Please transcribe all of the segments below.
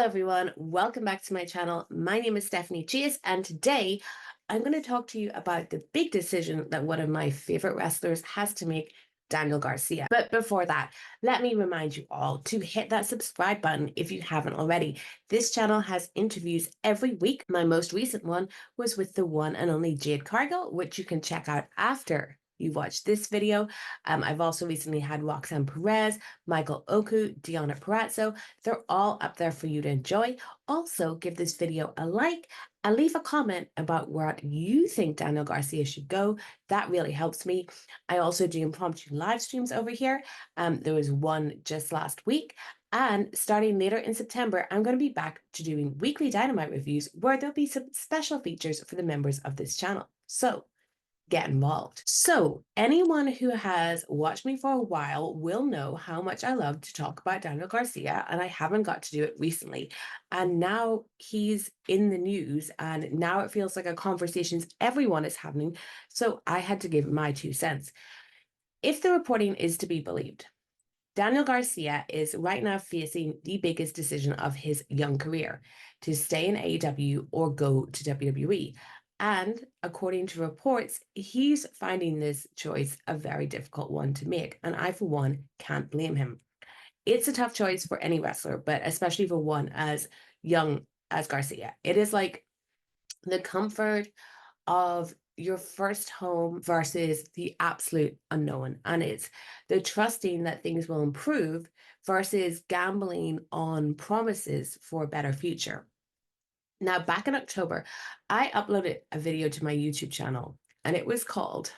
Hello everyone, welcome back to my channel. My name is Stephanie Chase, and today I'm going to talk to you about the big decision that one of my favorite wrestlers has to make, Daniel Garcia. But before that, let me remind you all to hit that subscribe button if you haven't already. This channel has interviews every week. My most recent one was with the one and only Jade Cargill, which you can check out after you watch this video. I've also recently had Roxanne Perez, Michael Oku, Deonna Purrazzo. They're all up there for you to enjoy. Also, give this video a like and leave a comment about where you think Daniel Garcia should go. That really helps me. I also do impromptu live streams over here. There was one just last week. And starting later in September, I'm going to be back to doing weekly Dynamite reviews where there'll be some special features for the members of this channel. So get involved. So anyone who has watched me for a while will know how much I love to talk about Daniel Garcia, and I haven't got to do it recently. And now he's in the news, and now it feels like a conversation everyone is having. So I had to give my 2 cents. If the reporting is to be believed, Daniel Garcia is right now facing the biggest decision of his young career, to stay in AEW or go to WWE. And according to reports, he's finding this choice a very difficult one to make. And I, for one, can't blame him. It's a tough choice for any wrestler, but especially for one as young as Garcia. It is like the comfort of your first home versus the absolute unknown. And it's the trusting that things will improve versus gambling on promises for a better future. Now, back in October, I uploaded a video to my YouTube channel, and it was called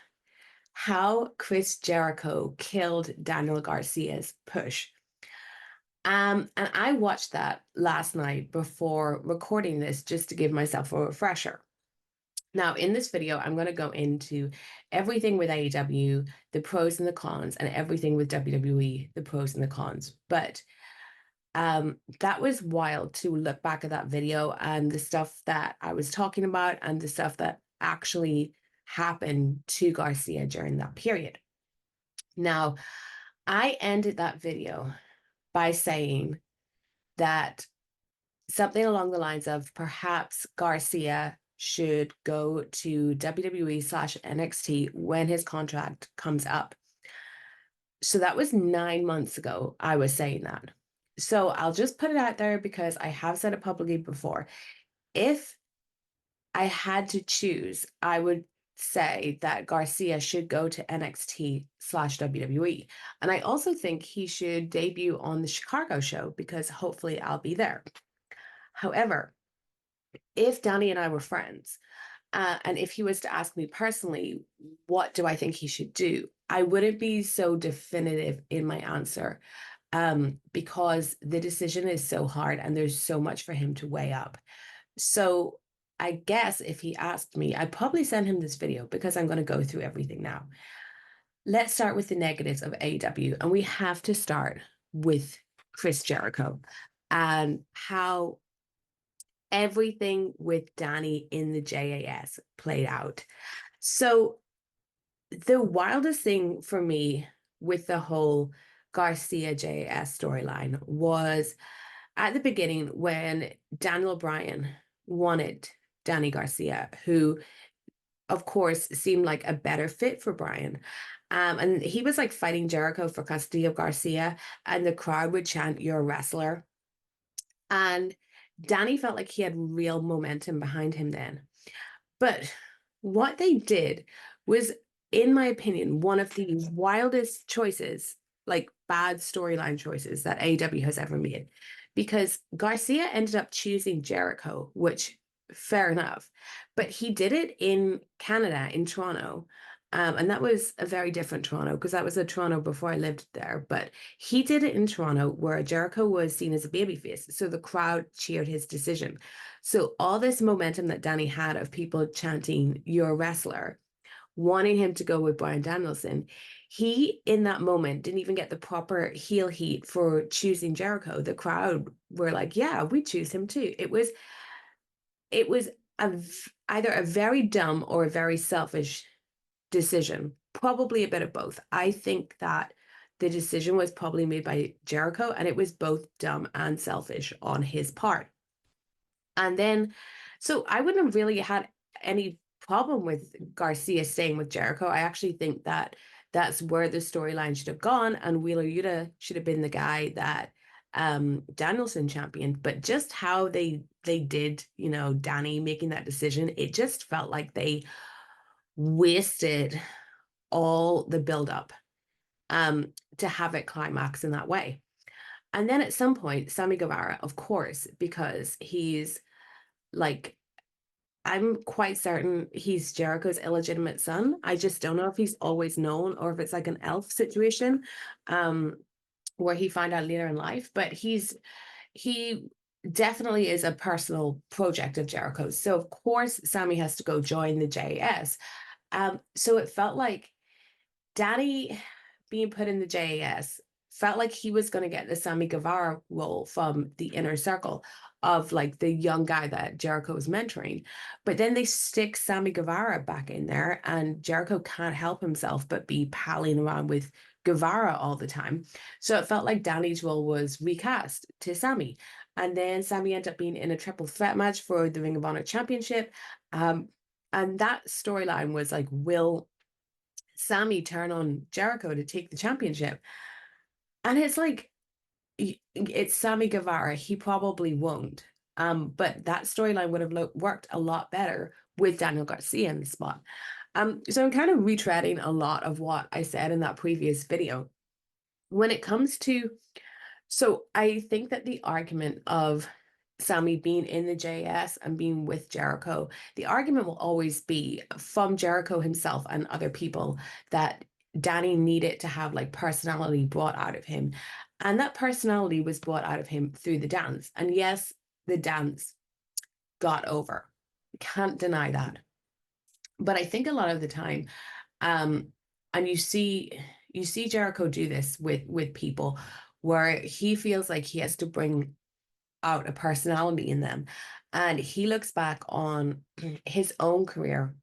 How Chris Jericho Killed Daniel Garcia's Push. And I watched that last night before recording this just to give myself a refresher. Now, in this video, I'm going to go into everything with AEW, the pros and the cons, and everything with WWE, the pros and the cons. But that was wild to look back at that video and the stuff that I was talking about and the stuff that actually happened to Garcia during that period. Now, I ended that video by saying that something along the lines of perhaps Garcia should go to WWE/NXT when his contract comes up. So that was 9 months ago, I was saying that. So I'll just put it out there because I have said it publicly before. If I had to choose, I would say that Garcia should go to NXT/WWE. And I also think he should debut on the Chicago show because hopefully I'll be there. However, if Danny and I were friends, and if he was to ask me personally, what do I think he should do? I wouldn't be so definitive in my answer. Because the decision is so hard and there's so much for him to weigh up. So I guess if he asked me, I'd probably send him this video because I'm going to go through everything now. Let's start with the negatives of AEW, and we have to start with Chris Jericho and how everything with Danny in the JAS played out. So the wildest thing for me with the whole Garcia JAS storyline was at the beginning when Daniel Bryan wanted Danny Garcia, who of course seemed like a better fit for Bryan. And he was like fighting Jericho for custody of Garcia, and the crowd would chant, "You're a wrestler." And Danny felt like he had real momentum behind him then. But what they did was, in my opinion, one of the wildest choices, like bad storyline choices that AEW has ever made. Because Garcia ended up choosing Jericho, which fair enough. But he did it in Canada, in Toronto. And that was a very different Toronto because that was a Toronto before I lived there. But he did it in Toronto where Jericho was seen as a babyface. So the crowd cheered his decision. So all this momentum that Danny had of people chanting, "You're a wrestler," wanting him to go with Bryan Danielson, he, in that moment, didn't even get the proper heel heat for choosing Jericho. The crowd were like, yeah, we choose him too. It was either a very dumb or a very selfish decision, probably a bit of both. I think that the decision was probably made by Jericho, and it was both dumb and selfish on his part. And then, so I wouldn't have really had any problem with Garcia staying with Jericho. I actually think that that's where the storyline should have gone, and Wheeler Yuta should have been the guy that Danielson championed. But just how they did, Danny making that decision, it just felt like they wasted all the buildup to have it climax in that way. And then at some point, Sammy Guevara, of course, because he's like, I'm quite certain he's Jericho's illegitimate son. I just don't know if he's always known or if it's like an elf situation, where he found out later in life. But he definitely is a personal project of Jericho's. So of course Sammy has to go join the JAS. So it felt like Danny being put in the JAS felt like he was going to get the Sammy Guevara role from the inner circle of like the young guy that Jericho was mentoring. But then they stick Sammy Guevara back in there, and Jericho can't help himself but be palling around with Guevara all the time. So it felt like Danny's role was recast to Sammy. And then Sammy ended up being in a triple threat match for the Ring of Honor Championship. And that storyline was like, will Sammy turn on Jericho to take the championship? And it's like, it's Sammy Guevara. He probably won't. But that storyline would have worked a lot better with Daniel Garcia in the spot. So I'm kind of retreading a lot of what I said in that previous video. When it comes to, so I think that the argument of Sammy being in the JS and being with Jericho, the argument will always be from Jericho himself and other people that Danny needed to have like personality brought out of him. And that personality was brought out of him through the dance. And yes, the dance got over. Can't deny that. But I think a lot of the time, and you see Jericho do this with people where he feels like he has to bring out a personality in them. And he looks back on his own career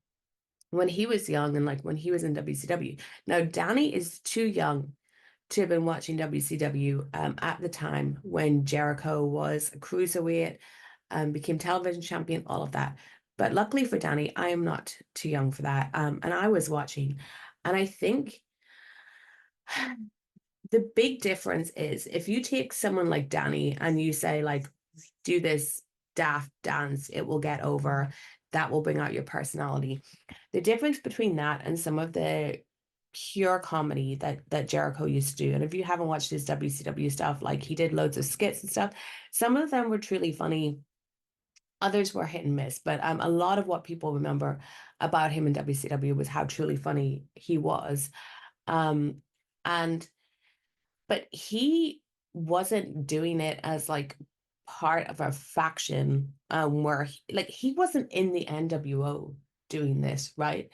when he was young and like when he was in WCW. Now, Danny is too young to have been watching WCW at the time when Jericho was a cruiserweight, became television champion, all of that. But luckily for Danny, I am not too young for that. And I was watching. And I think the big difference is if you take someone like Danny and you say, like, do this daft dance, it will get over, that will bring out your personality. The difference between that and some of the pure comedy that Jericho used to do, and if you haven't watched his WCW stuff, like he did loads of skits and stuff, some of them were truly funny, others were hit and miss, but a lot of what people remember about him in WCW was how truly funny he was. And but he wasn't doing it as like part of a faction, where he wasn't in the NWO doing this, right?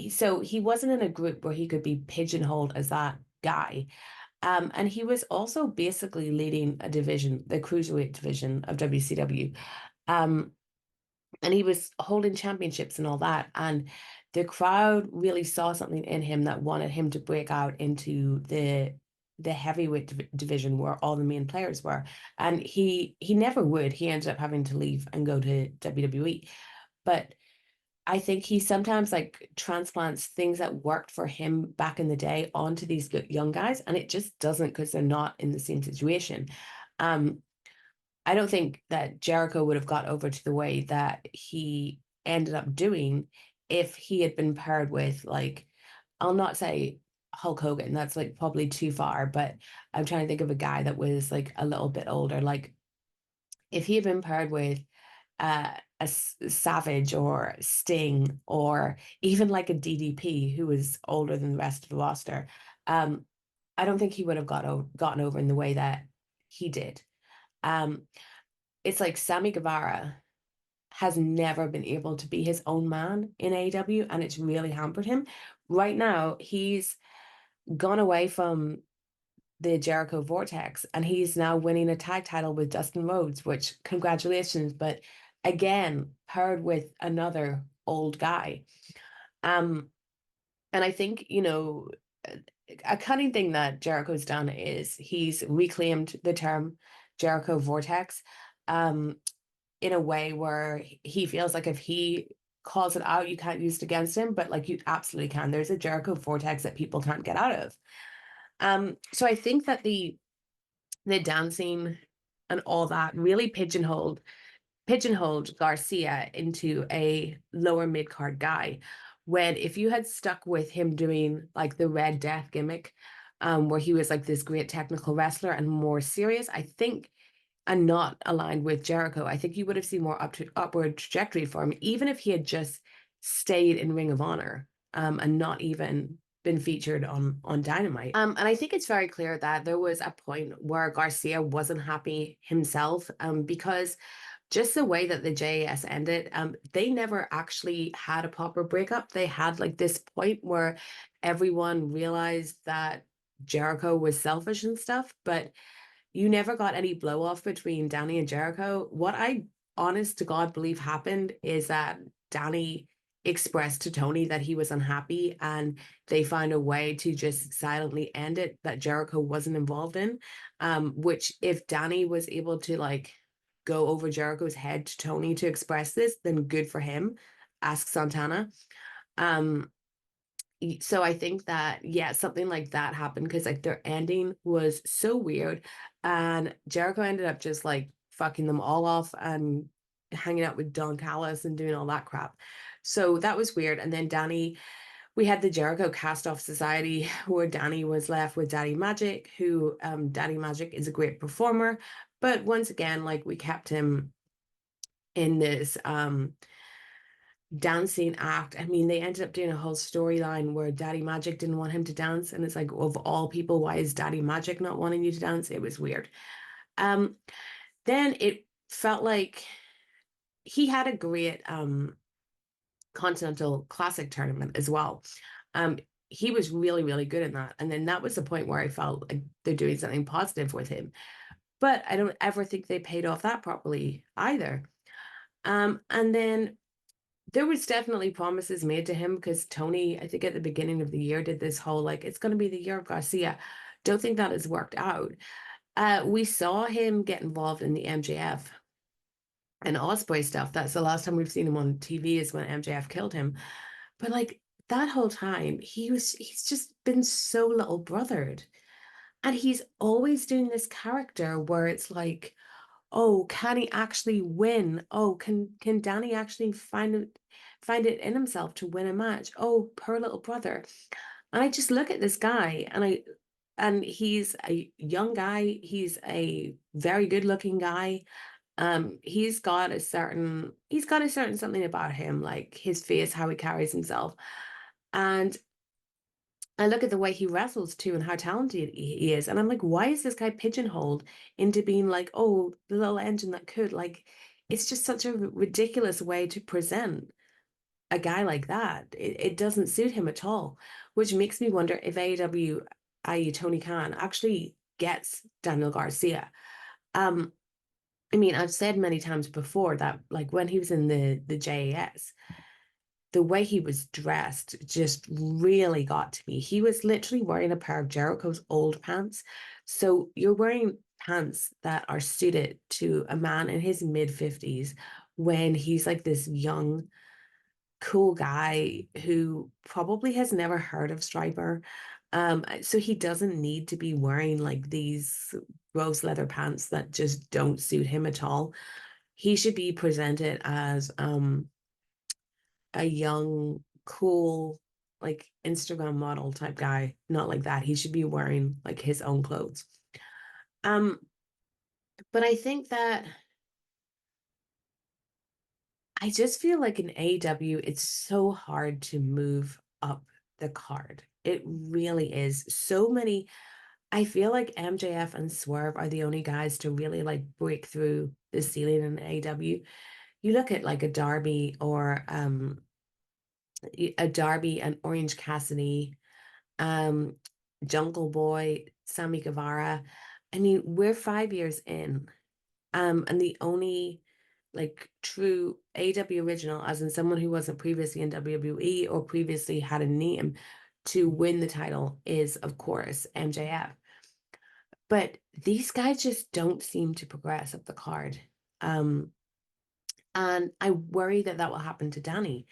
So he wasn't in a group where he could be pigeonholed as that guy. And he was also basically leading a division, the cruiserweight division of WCW. And he was holding championships and all that. And the crowd really saw something in him that wanted him to break out into the heavyweight division where all the main players were. And he never would. He ended up having to leave and go to WWE. But I think he sometimes like transplants things that worked for him back in the day onto these good young guys, and it just doesn't because they're not in the same situation. I don't think that Jericho would have got over to the way that he ended up doing if he had been paired with, like, I'll not say Hulk Hogan, that's like probably too far, but I'm trying to think of a guy that was like a little bit older. Like if he had been paired with a Savage or Sting or even like a DDP who was older than the rest of the roster, I don't think he would have gotten over in the way that he did. It's like Sammy Guevara has never been able to be his own man in AEW, and it's really hampered him. Right now, he's gone away from the Jericho Vortex, and he's now winning a tag title with Dustin Rhodes, which congratulations, but again, paired with another old guy. And I think, a cunning thing that Jericho's done is he's reclaimed the term Jericho Vortex, um, in a way where he feels like if he calls it out, you can't use it against him, but like you absolutely can. There's a Jericho Vortex that people can't get out of. So I think that the dancing and all that really pigeonholed Garcia into a lower mid card guy. When if you had stuck with him doing like the Red Death gimmick, where he was like this great technical wrestler and more serious, I think, and not aligned with Jericho, I think you would have seen more upward trajectory for him, even if he had just stayed in Ring of Honor, and not even been featured on Dynamite. And I think it's very clear that there was a point where Garcia wasn't happy himself, because just the way that the JAS ended, they never actually had a proper breakup. They had like this point where everyone realized that Jericho was selfish and stuff, but you never got any blow off between Danny and Jericho. What I honest to God believe happened is that Danny expressed to Tony that he was unhappy and they found a way to just silently end it that Jericho wasn't involved in. Which if Danny was able to like go over Jericho's head to Tony to express this, then good for him. Ask Santana. Um, so I think that, yeah, something like that happened because like their ending was so weird. And Jericho ended up just like fucking them all off and hanging out with Don Callis and doing all that crap. So that was weird. And then we had the Jericho Cast Off Society where Danny was left with Daddy Magic, who Daddy Magic is a great performer. But once again, like we kept him in this dancing act. I mean, they ended up doing a whole storyline where Daddy Magic didn't want him to dance, and it's like, of all people, why is Daddy Magic not wanting you to dance? It was weird. Um, then it felt like he had a great Continental Classic tournament as well. Um, he was really, really good in that. And then that was the point where I felt like they're doing something positive with him. But I don't ever think they paid off that properly either. And then there was definitely promises made to him because Tony, I think at the beginning of the year, did this whole like, it's going to be the year of Garcia. Don't think that has worked out. We saw him get involved in the MJF and Osprey stuff. That's the last time we've seen him on TV is when MJF killed him. But like that whole time, he's just been so little brothered. And he's always doing this character where it's like, oh, can he actually win? Oh, can Danny actually find it in himself to win a match? Oh, poor little brother. And I just look at this guy and he's a young guy, he's a very good looking guy. He's got a certain something about him, like his face, how he carries himself. And I look at the way he wrestles too and how talented he is. And I'm like, why is this guy pigeonholed into being like, oh, the little engine that could? Like, it's just such a ridiculous way to present a guy like that. It doesn't suit him at all, which makes me wonder if AEW, i.e. Tony Khan, actually gets Daniel Garcia. Um, I mean, I've said many times before that like when he was in the JAS, the way he was dressed just really got to me. He was literally wearing a pair of Jericho's old pants. So you're wearing pants that are suited to a man in his mid 50s when he's like this young, cool guy who probably has never heard of Striper. So he doesn't need to be wearing like these rose leather pants that just don't suit him at all. He should be presented as a young, cool, like Instagram model type guy. Not like that. He should be wearing like his own clothes. Um, but I think that I just feel like in AEW, it's so hard to move up the card. It really is. So many, I feel like MJF and Swerve are the only guys to really like break through the ceiling in AEW. You look at like a Darby and Orange Cassidy, um, Jungle Boy, Sammy Guevara. I mean, we're 5 years in, and the only like true AW original, as in someone who wasn't previously in WWE or previously had a name, to win the title is, of course, MJF. But these guys just don't seem to progress up the card. Um, and I worry that that will happen to Danny.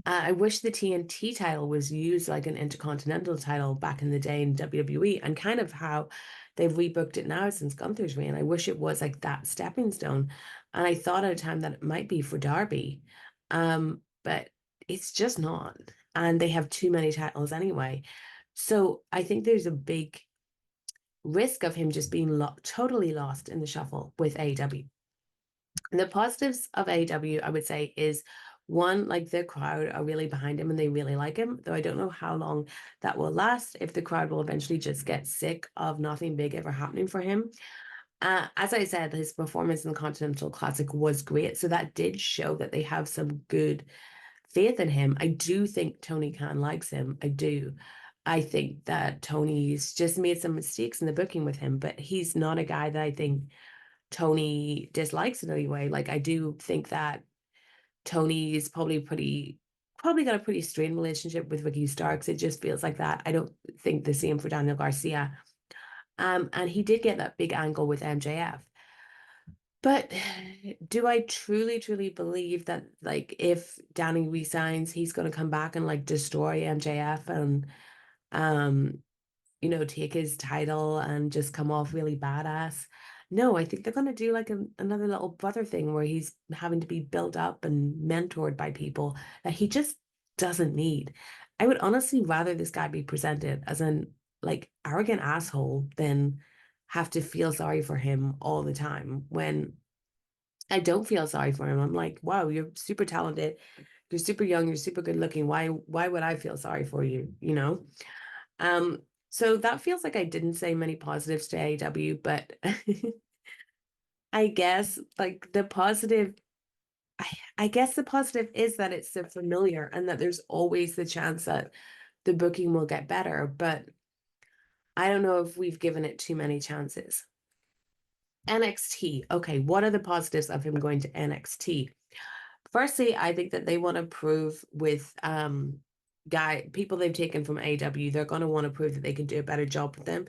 I wish the TNT title was used like an intercontinental title back in the day in WWE, and kind of how they've rebooked it now since Gunther's reign. I wish it was like that stepping stone. And I thought at a time that it might be for Darby. But it's just not. And they have too many titles anyway. So I think there's a big risk of him just being totally lost in the shuffle with AEW. The positives of AEW, I would say, is one, like the crowd are really behind him and they really like him, though I don't know how long that will last, if the crowd will eventually just get sick of nothing big ever happening for him. As I said, his performance in the Continental Classic was great, so that did show that they have some good faith in him. I do think Tony Khan likes him. I do. I think that Tony's just made some mistakes in the booking with him, but he's not a guy that I think Tony dislikes in any way. Like, I do think that Tony is probably got a pretty strained relationship with Ricky Starks. It just feels like that. I don't think the same for Daniel Garcia. And he did get that big angle with MJF. But do I truly, truly believe that, like, if Danny resigns, he's going to come back and like destroy MJF and um take his title and just come off really badass? No, I think they're going to do like another little brother thing where he's having to be built up and mentored by people that he just doesn't need. I would honestly rather this guy be presented as an like arrogant asshole than have to feel sorry for him all the time when I don't feel sorry for him. I'm like, wow, you're super talented, you're super young, you're super good looking. Why would I feel sorry for you, you know? So that feels like I didn't say many positives to AEW, but I guess like I guess the positive is that it's so familiar and that there's always the chance that the booking will get better, but I don't know if we've given it too many chances. NXT. Okay, what are the positives of him going to NXT? Firstly, I think that they want to prove with people they've taken from AEW, they're going to want to prove that they can do a better job with them.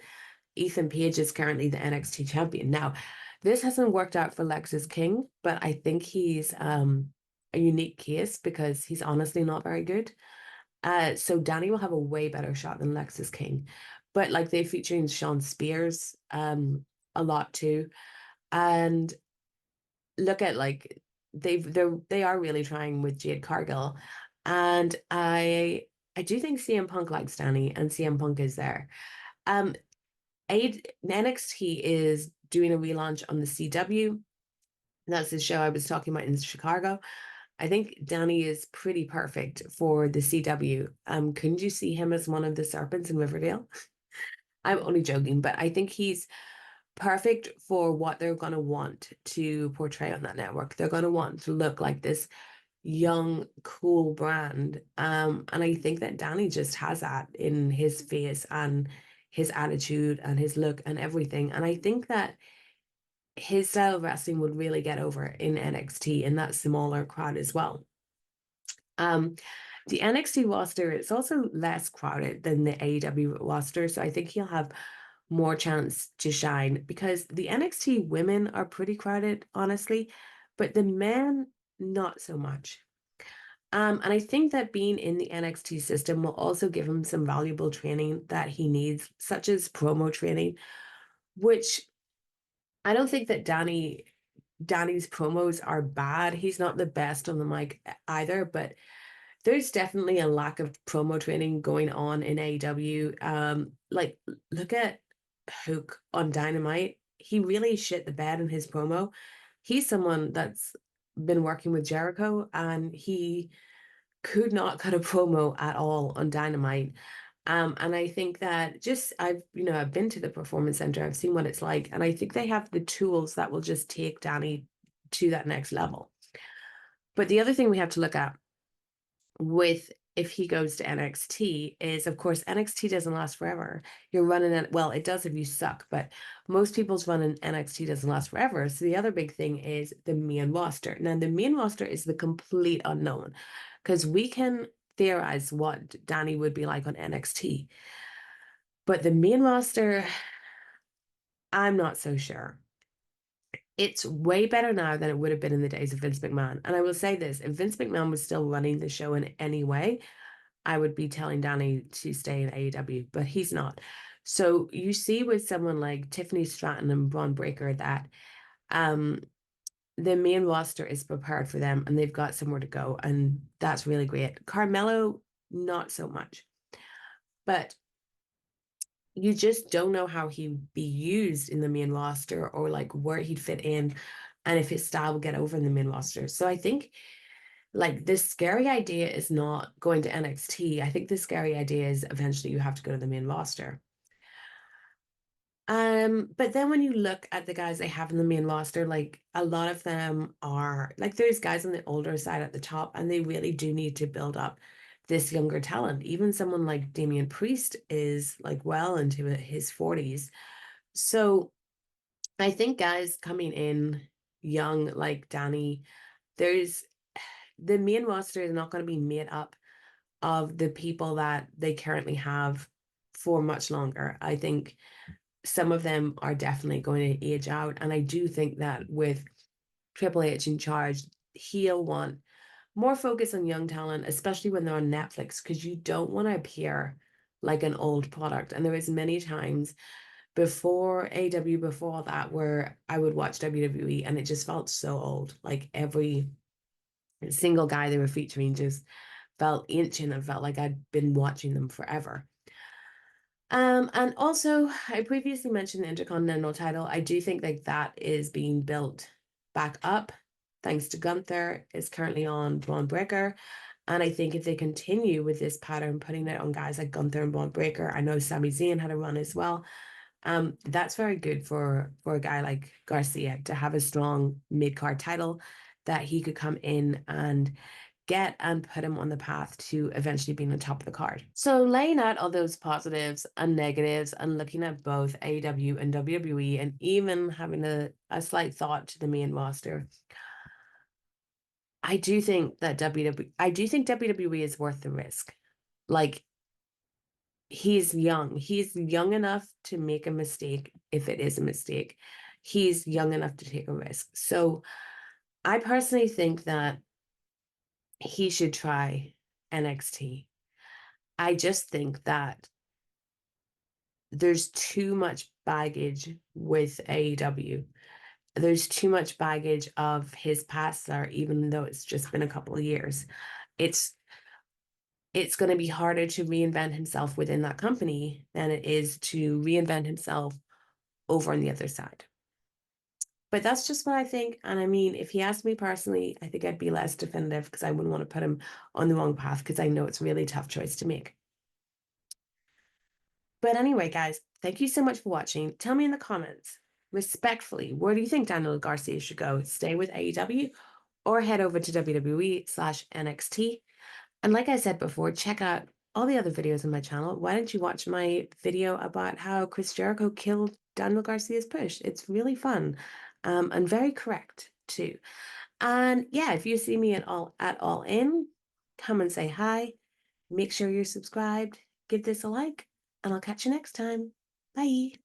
Ethan Page is currently the NXT champion. Now, this hasn't worked out for Lexus King, but I think he's a unique case because he's honestly not very good. So Danny will have a way better shot than Lexus King. But like they're featuring Shawn Spears a lot too. And look at like they are really trying with Jade Cargill. And I do think CM Punk likes Danny and CM Punk is there. Um NXT is doing a relaunch on the CW. That's the show I was talking about in Chicago. I think Danny is pretty perfect for the CW. Couldn't you see him as one of the serpents in Riverdale? I'm only joking, but I think he's perfect for what they're going to want to portray on that network. They're going to want to look like this young, cool brand. And I think that Danny just has that in his face and his attitude and his look and everything. And I think that his style of wrestling would really get over in NXT in that smaller crowd as well. The NXT roster is also less crowded than the AEW roster, so I think he'll have more chance to shine because the NXT women are pretty crowded, honestly, but the men, not so much. And I think that being in the NXT system will also give him some valuable training that he needs, such as promo training, which I don't think that Danny's promos are bad. He's not the best on the mic either, but there's definitely a lack of promo training going on in AEW. Like look at Hook on Dynamite. He really shit the bed in his promo. He's someone that's been working with Jericho and he could not cut a promo at all on Dynamite. And I think that I've been to the Performance Center, I've seen what it's like, and I think they have the tools that will just take Danny to that next level. But the other thing we have to look at with if he goes to NXT is, of course, NXT doesn't last forever. You're running it, well, it does if you suck, but most people's run in NXT doesn't last forever. So the other big thing is the main roster. Now, the main roster is the complete unknown because we can theorize what Danny would be like on NXT. But the main roster, I'm not so sure. It's way better now than it would have been in the days of Vince McMahon. And I will say this, if Vince McMahon was still running the show in any way, I would be telling Danny to stay in AEW, but he's not. So you see with someone like Tiffany Stratton and Braun Breaker that um the main roster is prepared for them and they've got somewhere to go, and that's really great. Carmelo, not so much. But you just don't know how he'd be used in the main roster or like where he'd fit in and if his style will get over in the main roster. So I think like this scary idea is not going to NXT. I think the scary idea is eventually you have to go to the main roster. But then when you look at the guys they have in the main roster, like a lot of them are like there's guys on the older side at the top, and they really do need to build up this younger talent. Even someone like Damian Priest is like well into his 40s. So I think guys coming in young like Danny, there's the main roster is not going to be made up of the people that they currently have for much longer. I think some of them are definitely going to age out. And I do think that with Triple H in charge, he'll want more focus on young talent, especially when they're on Netflix, because you don't want to appear like an old product. And there was many times before AW, before all that, where I would watch WWE and it just felt so old. Like every single guy they were featuring just felt ancient and felt like I'd been watching them forever. And also, I previously mentioned the Intercontinental title. I do think like that is being built back up thanks to Gunther. Is currently on Braun Breaker. And I think if they continue with this pattern, putting it on guys like Gunther and Braun Breaker, I know Sami Zayn had a run as well. That's very good for a guy like Garcia to have a strong mid-card title that he could come in and get and put him on the path to eventually being on top of the card. So laying out all those positives and negatives and looking at both AEW and WWE and even having a slight thought to the main roster, I do think that WWE is worth the risk. Like he's young. He's young enough to make a mistake if it is a mistake. He's young enough to take a risk. So I personally think that he should try NXT. I just think that there's too much baggage with AEW. There's too much baggage of his past there, even though it's just been a couple of years. It's it's going to be harder to reinvent himself within that company than it is to reinvent himself over on the other side. But that's just what I think. And I mean, if he asked me personally, I think I'd be less definitive because I wouldn't want to put him on the wrong path because I know it's a really tough choice to make. But anyway, guys, thank you so much for watching. Tell me in the comments, respectfully, where do you think Daniel Garcia should go? Stay with AEW or head over to WWE/NXT? And like I said before, check out all the other videos on my channel. Why don't you watch my video about how Chris Jericho killed Daniel Garcia's push? It's really fun, and very correct too. And yeah, if you see me at all in, come and say hi. Make sure you're subscribed. Give this a like, and I'll catch you next time. Bye.